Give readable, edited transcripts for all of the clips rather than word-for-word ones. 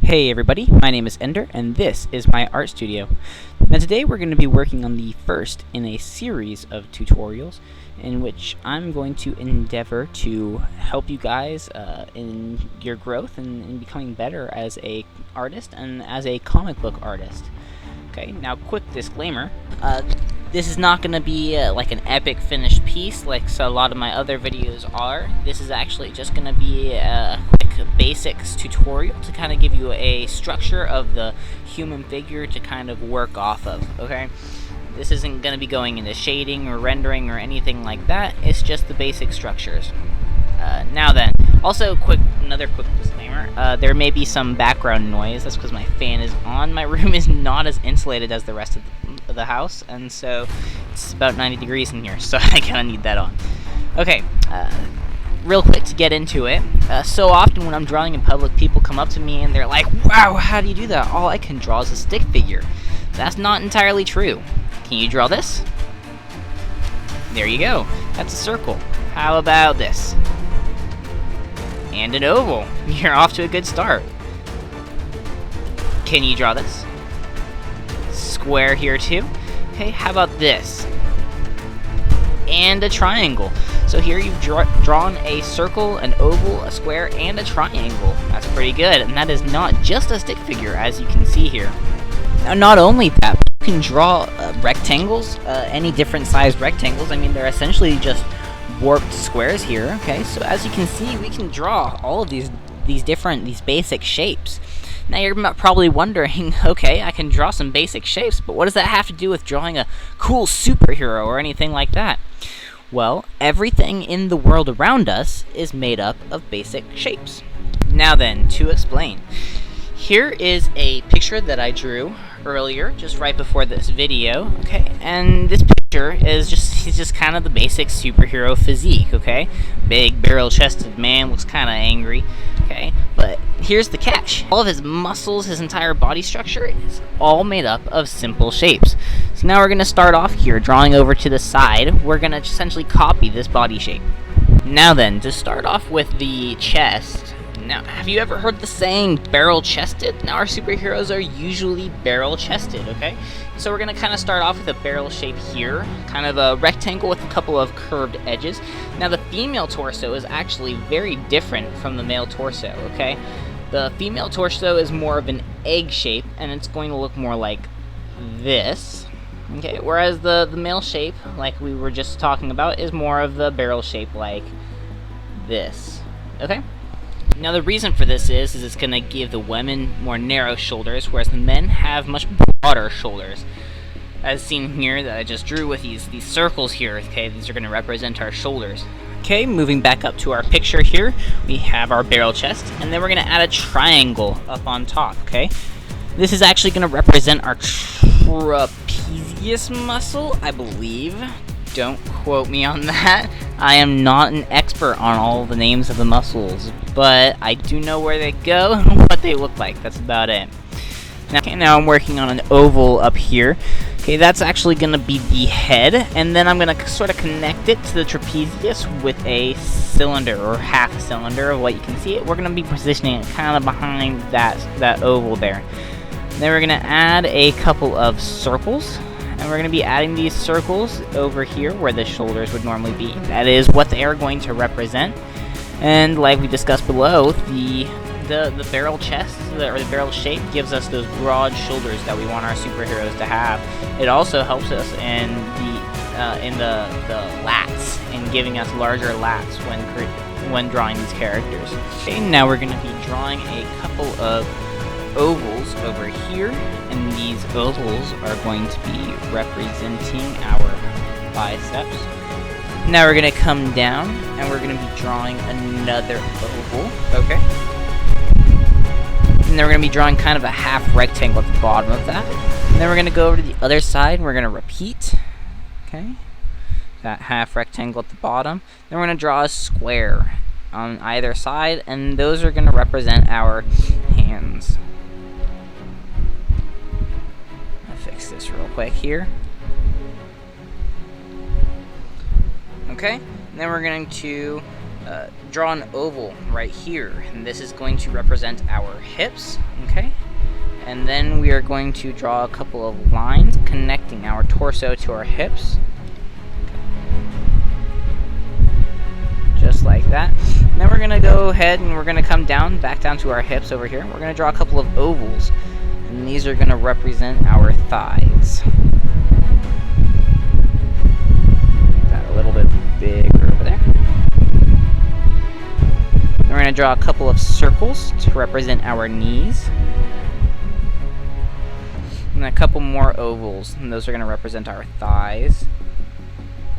Hey everybody, my name is Ender, and this is my art studio. Now today we're going to be working on the first in a series of tutorials in which I'm going to endeavor to help you guys in your growth and in becoming better as a artist and as a comic book artist. Okay, now quick disclaimer, this is not going to be like an epic finished piece like a lot of my other videos are. This is actually just going to be a quick basics tutorial to kind of give you a structure of the human figure to kind of work off of, okay? This isn't going to be going into shading or rendering or anything like that. It's just the basic structures. Now then, also another quick disclaimer, there may be some background noise. That's because my fan is on. My room is not as insulated as the rest of the house, and so it's about 90 degrees in here, so I kind of need that on. Okay, real quick to get into it, so often when I'm drawing in public, people come up to me and they're like, wow, how do you do that? All I can draw is a stick figure. That's not entirely true. Can you draw this? There you go. That's a circle. How about this? And an oval. You're off to a good start. Can you draw this? Square here too. Okay, how about this? And a triangle. So here you've drawn a circle, an oval, a square, and a triangle. That's pretty good, and that is not just a stick figure, as you can see here. Now, not only that, you can draw rectangles, any different sized rectangles. I mean, they're essentially just warped squares here. Okay, so as you can see, we can draw all of these basic shapes. Now you're probably wondering, okay, I can draw some basic shapes, but what does that have to do with drawing a cool superhero or anything like that? Well, everything in the world around us is made up of basic shapes. Now then, to explain. Here is a picture that I drew earlier, just right before this video, okay? And this picture is just kind of the basic superhero physique, okay? Big, barrel-chested man, looks kind of angry, okay? But here's the catch. All of his muscles, his entire body structure is all made up of simple shapes. So now we're going to start off here, drawing over to the side. We're going to essentially copy this body shape. Now then, to start off with the chest. Now, have you ever heard the saying barrel-chested? Now, our superheroes are usually barrel-chested, okay? So we're going to kind of start off with a barrel shape here, kind of a rectangle with a couple of curved edges. Now, the female torso is actually very different from the male torso, okay? The female torso is more of an egg shape, and it's going to look more like this, okay? Whereas the male shape, like we were just talking about, is more of the barrel shape like this, okay? Now the reason for this is it's going to give the women more narrow shoulders, whereas the men have much broader shoulders. As seen here that I just drew with these circles here, okay, these are going to represent our shoulders. Okay, moving back up to our picture here, we have our barrel chest, and then we're going to add a triangle up on top, okay? This is actually going to represent our trapezius muscle, I believe. Don't quote me on that. I am not an expert on all the names of the muscles, but I do know where they go and what they look like. That's about it. Now I'm working on an oval up here. Okay, that's actually going to be the head, and then I'm going to sort of connect it to the trapezius with a cylinder, or half a cylinder of what you can see. We're going to be positioning it kind of behind that oval there. Then we're going to add a couple of circles. And we're going to be adding these circles over here where the shoulders would normally be. That is what they are going to represent. And like we discussed below, the barrel chest, or the barrel shape, gives us those broad shoulders that we want our superheroes to have. It also helps us in the lats, in giving us larger lats when drawing these characters. Okay, now we're going to be drawing a couple of ovals over here, and these ovals are going to be representing our biceps. Now we're going to come down and we're going to be drawing another oval, okay? And then we're going to be drawing kind of a half rectangle at the bottom of that. And then we're going to go over to the other side and we're going to repeat, okay? That half rectangle at the bottom. Then we're going to draw a square on either side, and those are going to represent our hands. Fix this real quick here. Okay, and then we're going to draw an oval right here, and this is going to represent our hips, okay? And then we are going to draw a couple of lines connecting our torso to our hips. Just like that. And then we're going to go ahead and we're going to come down, back down to our hips over here. We're going to draw a couple of ovals, and these are going to represent our thighs. That a little bit bigger over there. And we're going to draw a couple of circles to represent our knees. And a couple more ovals, and those are going to represent our thighs.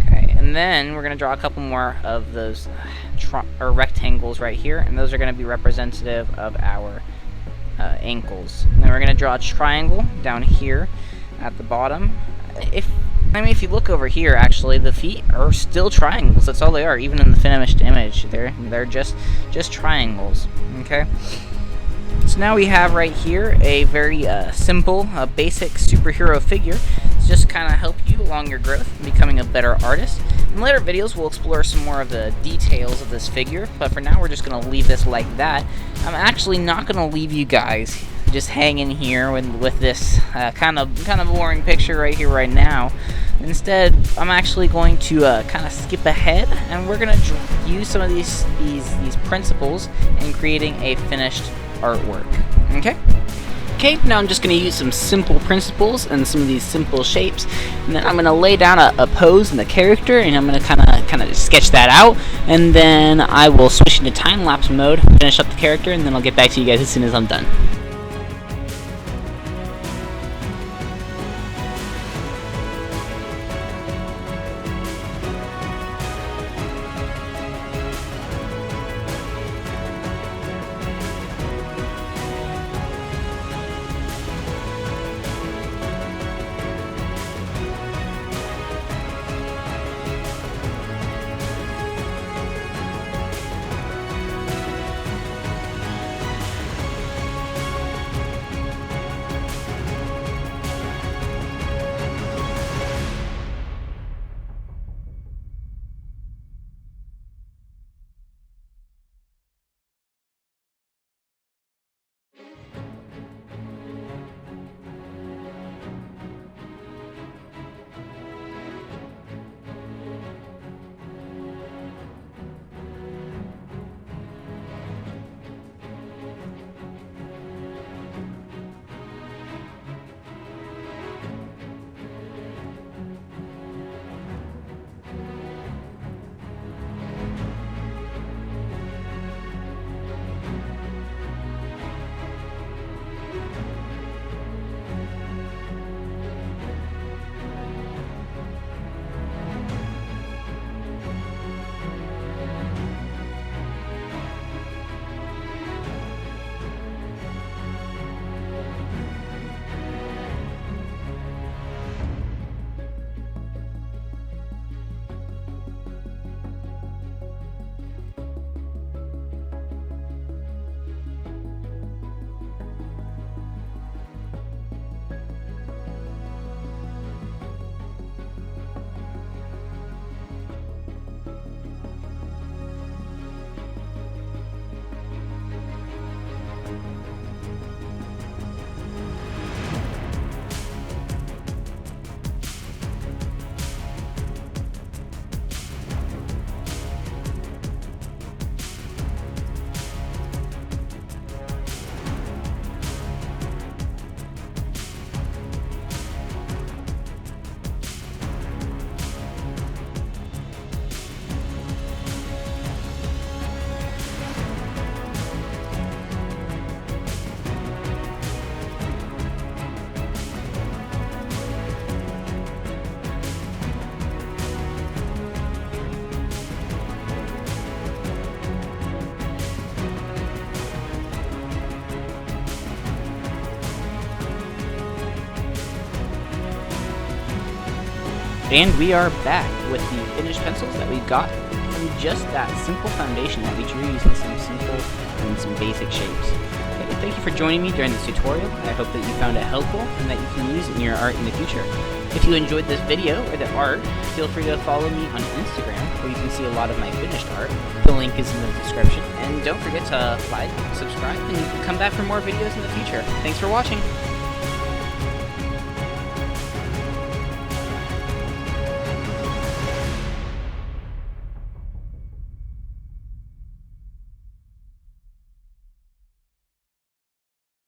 Okay, and then we're going to draw a couple more of those rectangles right here, and those are going to be representative of our ankles. And then we're going to draw a triangle down here at the bottom. If you look over here, actually, the feet are still triangles. That's all they are, even in the finished image. They're just triangles. Okay. So now we have right here a very simple, basic superhero figure to just kind of help you along your growth and becoming a better artist. In later videos, we'll explore some more of the details of this figure, but for now, we're just going to leave this like that. I'm actually not going to leave you guys just hanging here with this kind of boring picture right here right now. Instead, I'm actually going to kind of skip ahead, and we're going to use some of these principles in creating a finished artwork. Okay, now I'm just going to use some simple principles and some of these simple shapes, and then I'm going to lay down a pose in the character, and I'm going to kind of sketch that out, and then I will switch into time-lapse mode, finish up the character, and then I'll get back to you guys as soon as I'm done. And we are back with the finished pencils that we got from just that simple foundation that we drew using some simple and some basic shapes. Okay, thank you for joining me during this tutorial. I hope that you found it helpful and that you can use it in your art in the future. If you enjoyed this video or the art, feel free to follow me on Instagram, where you can see a lot of my finished art. The link link is in the description. And don't forget to like, subscribe, and come back for more videos in the future. Thanks for watching!